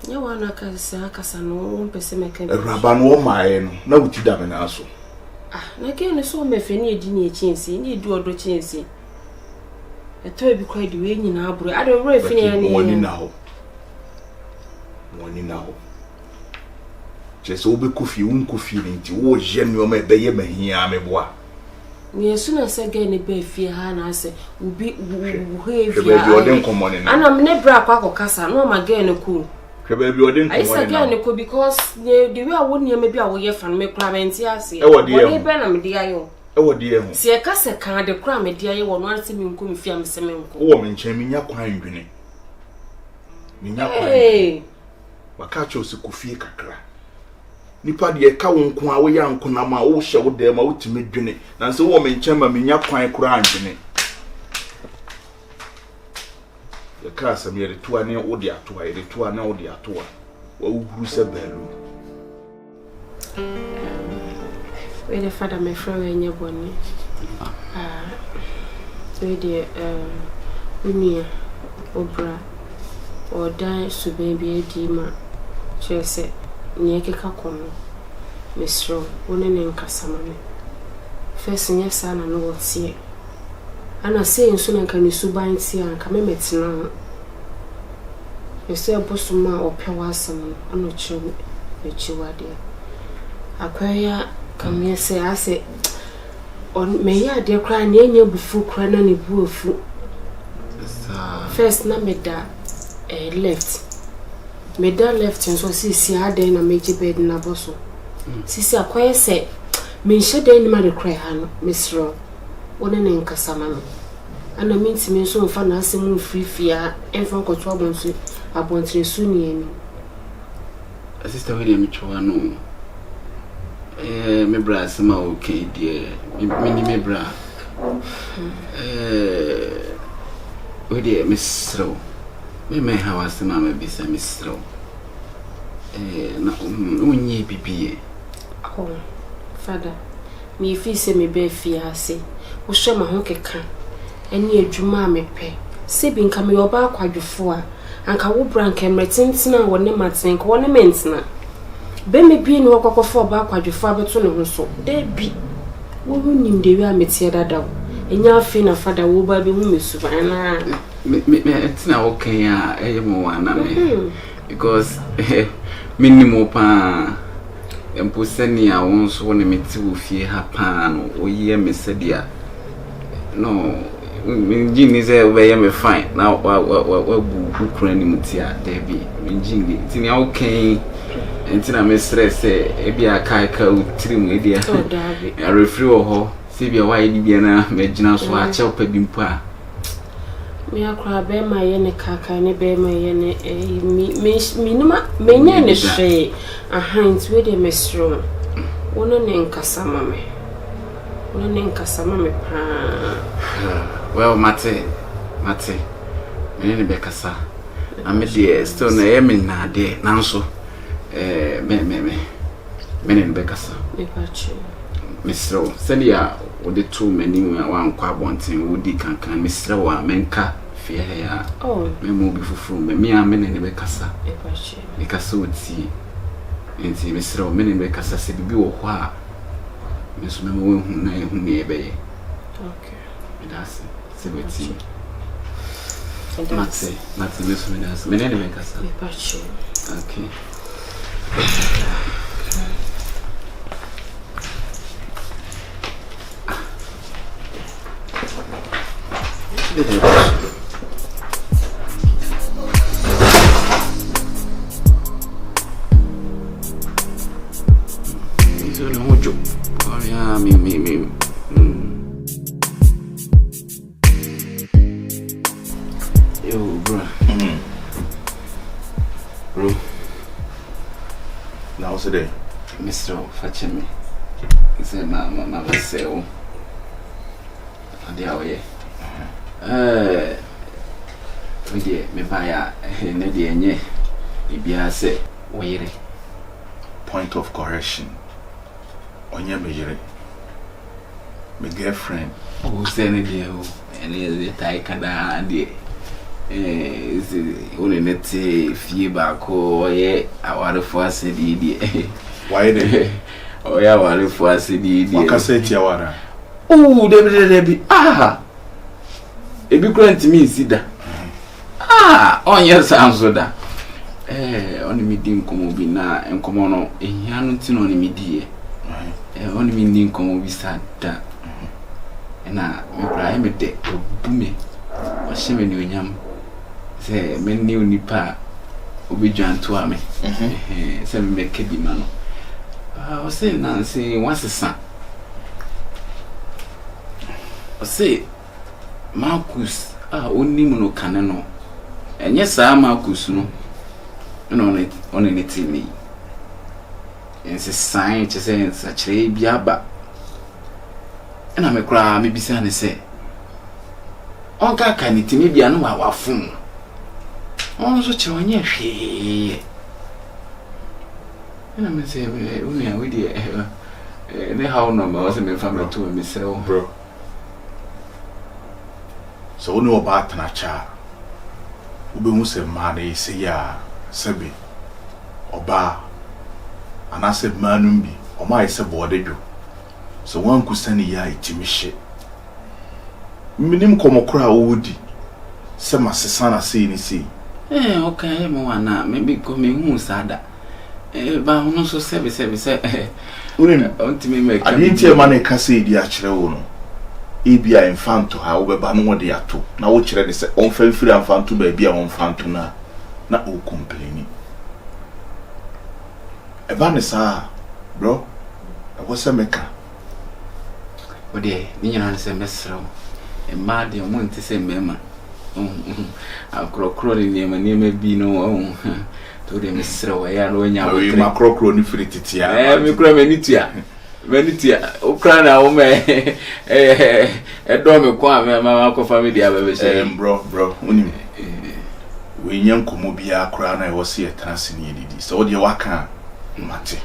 Ya wana kasa no won pese meka. Raba no maaye no na wuti da me na aso. Na again so me fe ni edi ni echinsi ni edu odo chinsi. Eto e bi kwa di we nyina aburo. Ado bro fe ni ani. Woni na ho. Woni na ho. Jese obe kofi un kofi nti wo je mi o me be ye mahia me boa. Me esu na se ga ni be fie ha na ase ubi he fie. Be bi odin komone na. Ana me ne bra kwa kasa no ma ga ni ku. Be bi odin komone na. I say ga ni ku because the way I won me bi a wo ye fan me kra menti ase. E wodi e. Be na me di ayo. E wodi e ho. Se e ka se kan de kra me di ayo wo no ante me nku me fie am se me nku. Wo me nchen me nya kwan dwene. Me nya kwan. Hey. Waka cho se kofie kakra. Nipa de ka wo nko a wo ya nko na ma wo hye wo de ma wo timi dwene. Na se wo me nchen ma me nya kwan kura andwene. Ya ka se me de to ane wo de ato a de to ane wo de ato a. Wa uhuru se balu. We the father my friend we nya boni. We the unia obra or die so baby edi ma chese nye keka kono misro woni ne nkasama me first nye sana no wotie ana say nso na nka ne suban tie anka me metina yese abosoma opewa asam ano chiwo echiwade akwaya kamye say ase on me ya de kra na enye bufu kra na ne buofu first na me da left Meda left so si ade na meji bed na boso. Sisi akoye se me nhye den ni ma de cry ha no misro. Wona ne nkasa ma no. Ana minti me so mfa na asem mfifia emfa nkoto abonso abontire su ni ani. Sister we me chwa no. Me bra sema okay die. Me ni me bra. We die misro. Me hawasema mabisa misro. Na unye bibie. Oh, father. Me fi se me be fi ase. Wo hwe ma ho keka. Eni adwuma mepe. Se bi nka me oba akwadwefo a. Anka wo branka mretentina wo ne maten ko ne mentina. Be me bi ni wakokofo oba akwadwefo abeto ne ho so. De bi. Wo nim de wi ametie dadaw. Enya afi na father wo ba be hu mesufa na. Me it's now okay because minimum pa emposenia won so ne meti wo fie ha pa no oye me sedia no minjini ze we me fine na wa bu kura ni mutia debi minjini tini okay entina me stress e bia kai ka utrim e dia I refree ho se bia wa edi bia na me gina so a che opa bi mpo a me akra be ma ye ne kaka ne be ma ye ne me numa me nya ne hwe ahant we de mesro wono ne nkasama me pa well mate me ne be kasa ame de still na ye me na de nanso me ne be kasa me pachi mesro sedia wode to mani wa nkwa bonten wodi kankan mesro wa menka fie ya me mo bi fufu me a me ne be kasa me pachi me kasa oti enti mesro me ne be kasa se bibi wo ho a me so me mo hu na ehu ne ebe ye okay me das se weti mate me so me das me ne be kasa me pachi okay Ojo. Oh yeah, me. Yo, bro. Bro. Now what's it? Mr. Fachemi. Say my sell. And the way. We dear me buy a nedia nye. Ibia say wait. Point of correction. Onye mejere. My girlfriend. Who send it here? And the tie kada and only net fee back or ye our for city. Why the oh yeah, our for city. Wakaseti awara. Oh, Debbie. Ah, it be grand to me, see that. Ah, on your sounds so that. Only me didn't come over now and come on in Yanutin on me, dear. Only me didn't come over sad that. And I cry me deck, booming. Or she may do yam. Say, men knew nipa, Obijan to me. Say, make a demand. I was saying, Nancy, what's the son? I say, Marcus, only mono canano. And yes, I Marcus, no, and on anything. And it's a sign to say, such a biaba. And I'm a cry, maybe son, say, Uncle can it maybe I know our phone. On such a she. And I'm say, we are with you. The how number was a family to myself, bro. So no about nacha. Ube muse mane say ya sebe oba anase manumbi o ma ise bodejo. So one kusani ya itimishe. Minim komokora wodi. Se masesana sei ni sei. Okay, mo wana maybe come hu sada. Ba hono so sebe say. Unim ontimi make. Adintie mane ka sei di a kire wo no. Ebia infanto ha wo beba no de ato na wo kire de se on fa mfiri infanto ba bia on fanto na o complain eba ne sa bro wo se meka o de ni nyina se mesro e ma de o monte se mema akrokro ni nema bi no to de mesro ya no nya wo ma krokro ni firi titia mi kura me nitia Venitia, Ukraina, oh, me, dog, a mamma, family, I will say, bro, we young Comobia crown, I was here transcending so the waka, Mate.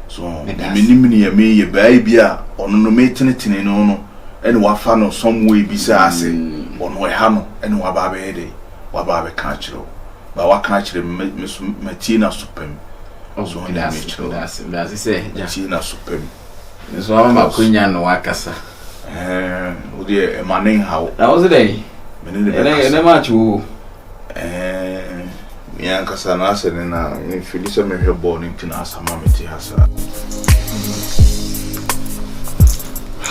So, minimum me, a baby, on no maternity, no, and wafano some way beside, on Wahano, and Wababe, Wababe Catcher, but what catcher, Miss Martina Supem. So, that's it, say, Martina Supem. So I'm queen no wakasa. Dear, my name how that was the day. And much who Yankasa answered and if you listen to her born into Nasa Mammy has.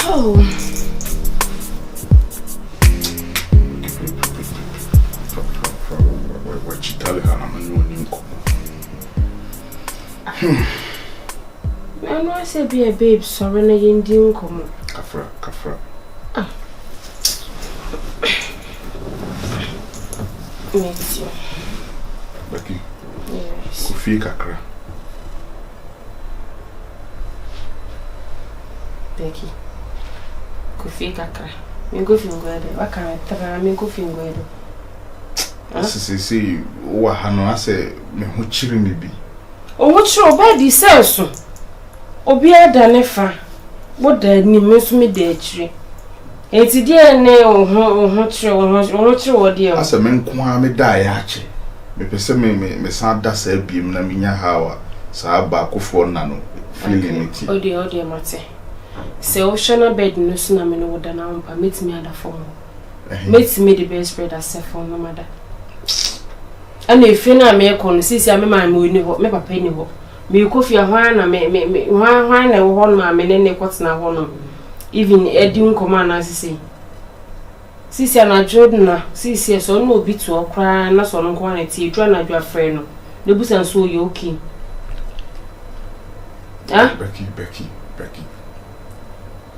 Oh, what you tell her, I'm a new. I know I say be a babe, sorry, na Indian come. Kafra. Meet you. Becky. Yes. Kofi kakra. Becky. Kofi kakra. Me go fingwede. Waka tara me go fingwede. See, wa hano ase me ho chiri me bi. O wo chiri oba di senso. Obi ada ne fa. Wo da ni me so me da chiri. Enti die ne ho chiri wo die. Ase me nko a me da ya ache. Me pese me san da sa biem na minya hawa. Sa ba kofo na no. Feeling it. O de mate. Se o shana bed no so na me no da na mpa metimi ada form. Metimi the best spread as for no mother. And if you na me kon sisi a me ma me ni ho me papa ni ho me kofi ahwan na me hwan na ho no ma me ne kwot na ho no even edi nkoma na sisi na jodna sisi so no obi to okra na so no nkwa na ti dwa na dwa frɛ no le busan so ye okay Becky Becky.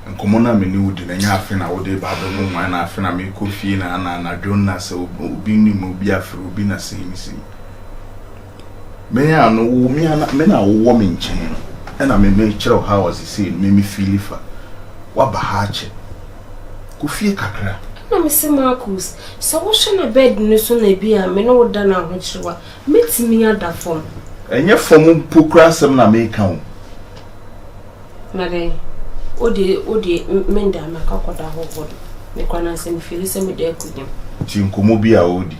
And Comona Menu did a fin I would about the moon and I fin I make coffee and I don't know so being mobile for being a same. May I know me and men are warming chain, and I may make sure how as he said, made me feel if what bahache. Coffee kakra. No, Mr. Marcus, so what shall a bed no sooner be a man or done out which you are? Meet me at that form. And your form pukra some na make count. Made, Odi, Menda, my cocoa hold. The corner send Phyllis and me there with him. Tinkomobia Odi.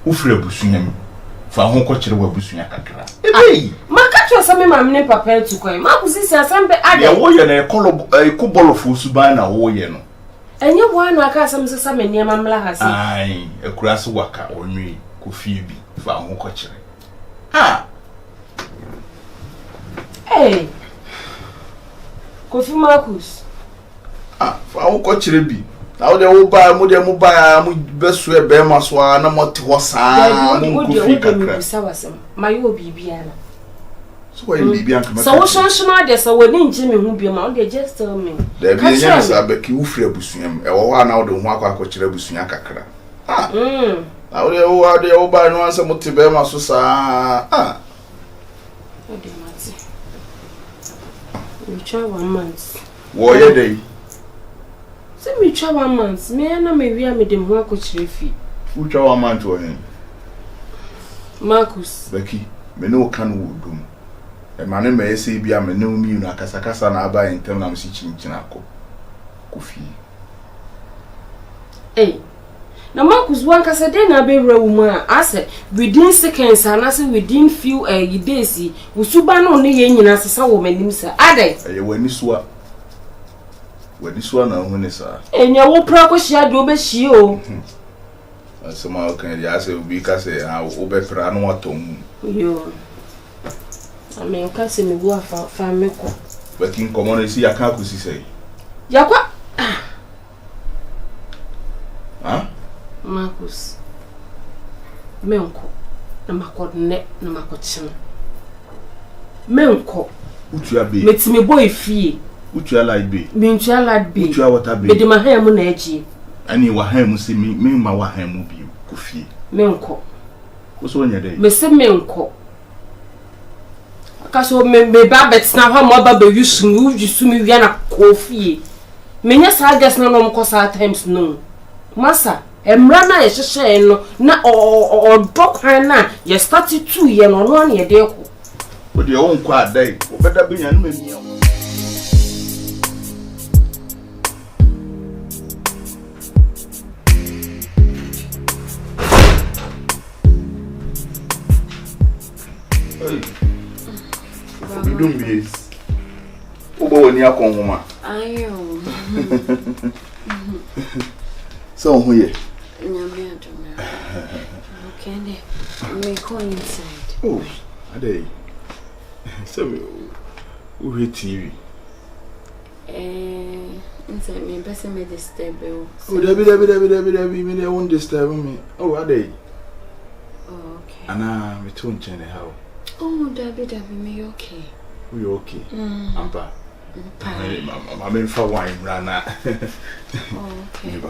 Ufre busunyam. For home coach were busunya kakra. Hey! My cat was some mammy papa to coin. Marcus is a sample. I warrior and a couple of Fusubana warrior. And you want to cast some near Mamma has. Aye, a grass worker or me, Kofi, for home coach. Ah! Hey! Kofi Marcus. Ah, for home coach be. Now they will buy mobile, best way, Bema Swan, no more to Osaa, my old Bibiana. So why Bibian? So what shall my dear, so when Jimmy will be among they just tell me. There be a yes, I Becky Ufre Busium, a one out of Waka Coach Busiaka. Ah, now they all buy no answer to Bema Sosa. Ah, we try 1 month. Warrior day. Send me try 1 month. Me and I may be a medium work with Refi. Who try 1 month to him? Marcus. Becky, me no can wood doom. A man may say be a me no me na Casacasa na buy in terms of sitting Chinako. Kofi. Hey. Now Marcus one cassa then I be woman. I said within seconds and I said within few days we suban only yen as a woman himself. Ade. When this one. When this one when is and you will progress your do be shio. Somehow can you say we can say how over prano tom. Yo. I mean case me go for me ko. But in common see I can't say. Yakwa. Huh? Marcus. Menko. Na makod ne na makotchen. Menko. Utu abi. Meti me boy fie. Utu like be. Me ntu alad be. Utu water be. Me de ma ham na agie. Ani wa ham se me ma wa ham bi ko fie. Menko. Ko so nya dey. Me se menko. Aka so me ba bet na ha mo ba be yusu mi wi na ko fie. Me nya sa gas na no mo ko sa times no. Masa emra na ye hye no na o dokwan na ye start 2 ye no no na ye de ko. O de won kwa dai. O beda be nya no me mi. Don't be. Obo ni akonhoma. Ayo. So who ye? Nyame adome. Okay, me go inside. Oh, ade. So we TV. Inside me person me disturb you. Oh, Debbie, me they won't disturb me. Oh, ade. Oh, okay. Ana me tun chene how. Oh, Debbie, me okay. We okay. Ampa. I'm in for wine, Rana. Oh, okay.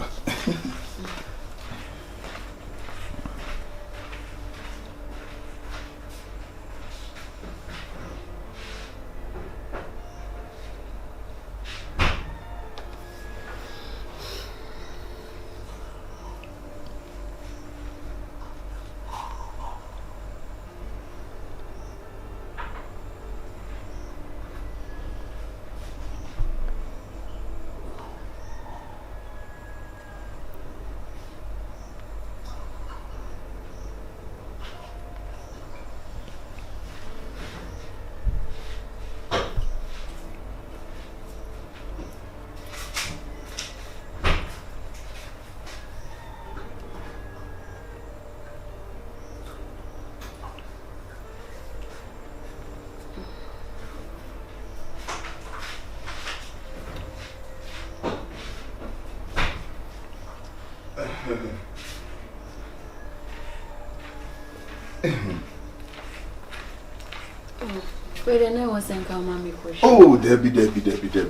Wait, I wasn't come, Mammy. Oh, Debbie,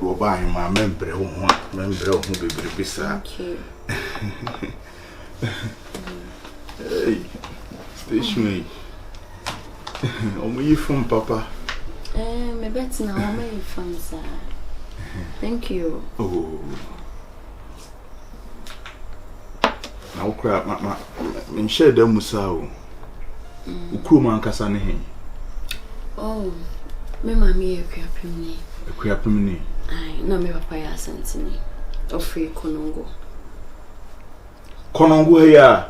will buy my member who be beside. Thank you. Hey, station. You from Papa? My bet's now, where you from, sir? Thank you. Oh. Now, crap, my share them Osaa. Ukruman Cassani. Oh, my mammy, a crapimney. A crapimney. I know me papa sent me. Or free Konongo. Konongo here.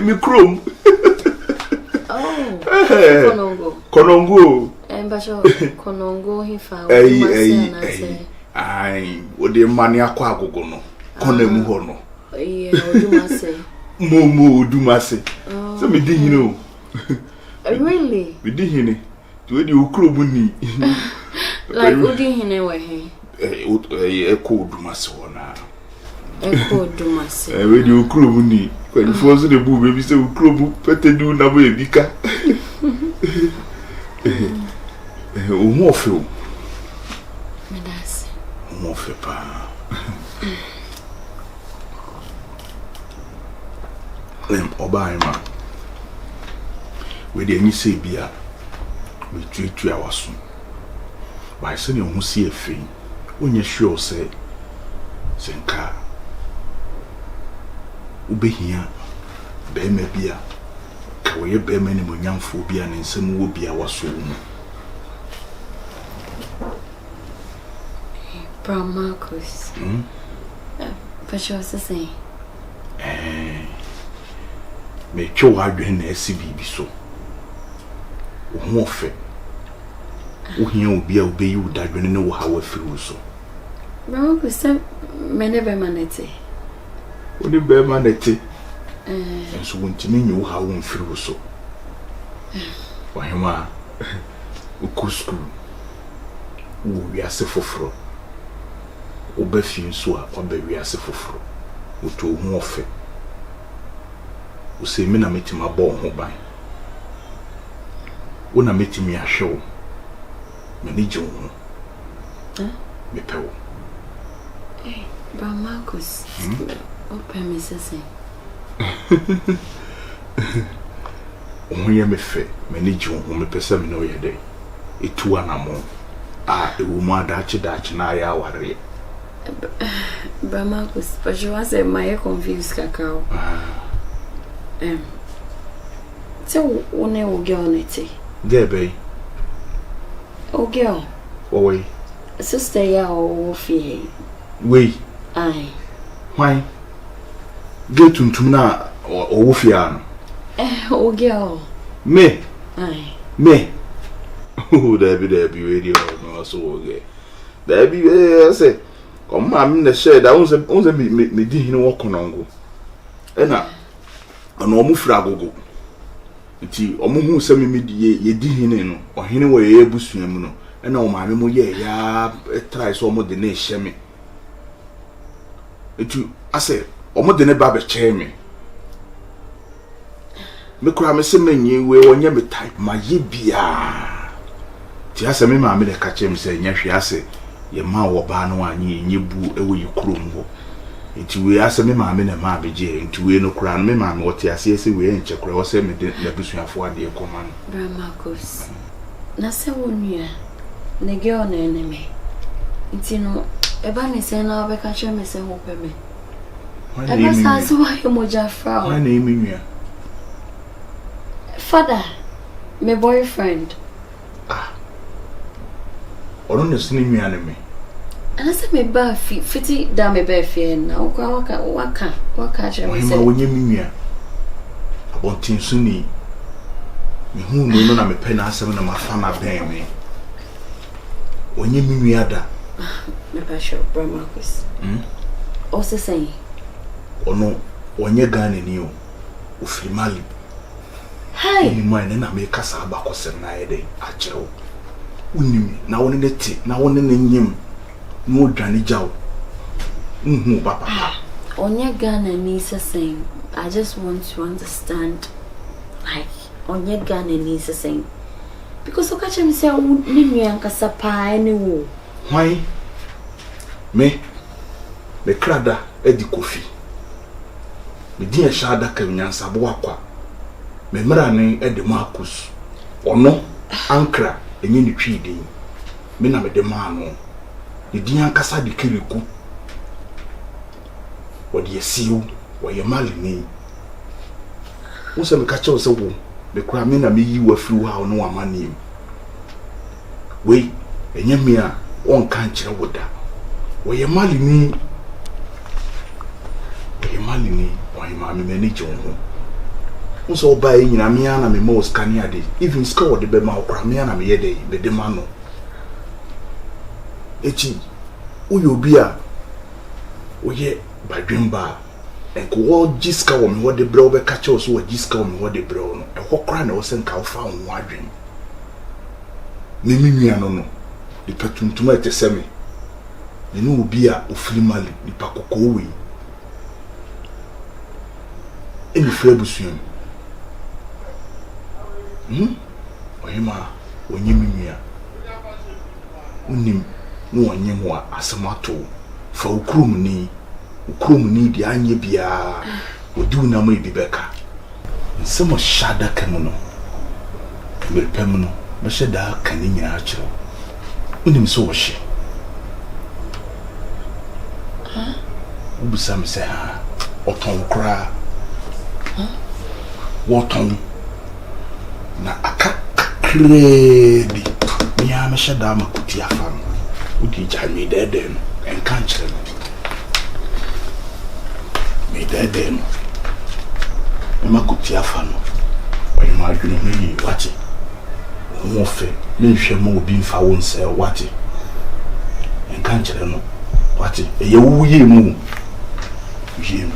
Me chrome. Oh, Konongo. And Basho Konongo, he found. Aye, what the money aquago no. Konemu hono. Yeah, do my say. Momo do my say. So me did you know. Really? We did hear it. To the Ukrobuni. Like, who did he know he? Echo do my son. Echo do my say. When you Ukrobuni, when you force the boo, baby, so Ukrobu, better do na bika. More film. That's More pa. Obaima. We dey say bia we treat our son. Why say you see a thing when you sure say senka ubehia be me bia ka we be me ni monyamfo bia ne nsem wo bia waso mu. Bro Marcus. But she was saying me twa adwen na asi bibi so. Wo ofe wo hia obi a obeyi wo dadwen ne wo hawa firu so. Bro Marcus me never manete. Wo ne be manete. So wontimi nyi wo hawa firu so. Wa hema wo kusku wo wiase foforo. Wo ba fi nso a wo ba wiase foforo. Wo to ho ofe. Wo se me na metima bo ho ban. Wo na metimi ahwe wo. Me ni je wo. Me pe wo. Bro Marcus. Open me say. Omoye me fe, me ni je wo me pese me no ye dey. Etu anamo. Ewu mu adachi na ya aware. Bro Marcus, but you was my confused kakao. So one o girl nete. There be. O girl. Way. Sister ya o fie. Way. Aye. Why? Get tuntum na o fie ano. O girl. Me. Aye. Me. Oh, there be radio no so okay. There be say come am na share that once me di hinu wo konongo. Na ana omu fra gogo. Nti omu hu se me ye di hinu no. Ohene wo ye busua mu no. Na o maame mo ye ya try so omu de na ehye me. Nti ase omu de ne ba be che me. Me kura me se menyi we wonye me type ma ye bia. Ti ase me maame de ka che me se nya hwe ase ye ma wo ba no anyi nyibu ewo yi kurom ho. Nti we ase me maame na ma beje nti we no kura no me maame wote ase ese we enche kura wo se me de na busuafo ade ekoma no. Bra Marcus. Na se wonua ne girl na eneme. Nti no eba ne se na obeka che me se ho pe me. Eba sa so wa ye moja fra. Why na emi nua? Father, my boyfriend. Ono ne sini nua ne me. Ana se me ba fiti da me ba fi na waka che me se. Ma wonye mi nua. Abontin so ni. Me hu no na me pe na asem na mafa na ben me. Wonye mi nua da. Me ba sure Bro Marcus. O se say. Ono wonye Ghana ni o. Ofiri Mali. Hi. Ni mine na me kasa abakosem na yede achewo. Unimi na woni neti na woni nyim no dwane jaw. Papa. Onye Ghana ni say. I just want to understand like onye Ghana ni say. Because so catch me say I won't leave me and Casapa anyway. Why? Me krada edi kofi. Me di shada ka nyansa bo akwa. Me mra ne edi makus. Ono Ankrah enye ni twi den. Me na me de ma no. Ne di ankasa de kiriku. Wodi esiu, wo ye malini. Wo se me ka che wo se wo. Me kura me na me yi wa firu ha no amani. We enye me a on kan kire woda. Wo ye malini. Why mammy manage on home? So by in a miana me most caniade, even scored the bema or cramiana me day, the demano. Echi, you be a ye by dream bar and go jiska on what the bro catch us or jiska on what the bro, a hawk cran or send cow found wandering. Mimiano, the patron to my semi. The new beer of Flimali, the Pacocowi. Any flabusium. Oyema, when you mean, unim, no one knew what asamato for Ukrumni, the Anya Bia, would do na may be Becca. And some of Shada Camono, will Pemono, Mashada Canin Archer. Unim so was she. Ubusam say her, or Tom Cra. What on na aka kredi mi ama shada makuti afam udi jami deden en kanchre mi deden makuti afam wa ma adwene ni wati mo fe me hwe mo obi mfa won se wati en kanchre no wati e ye wuye mu yim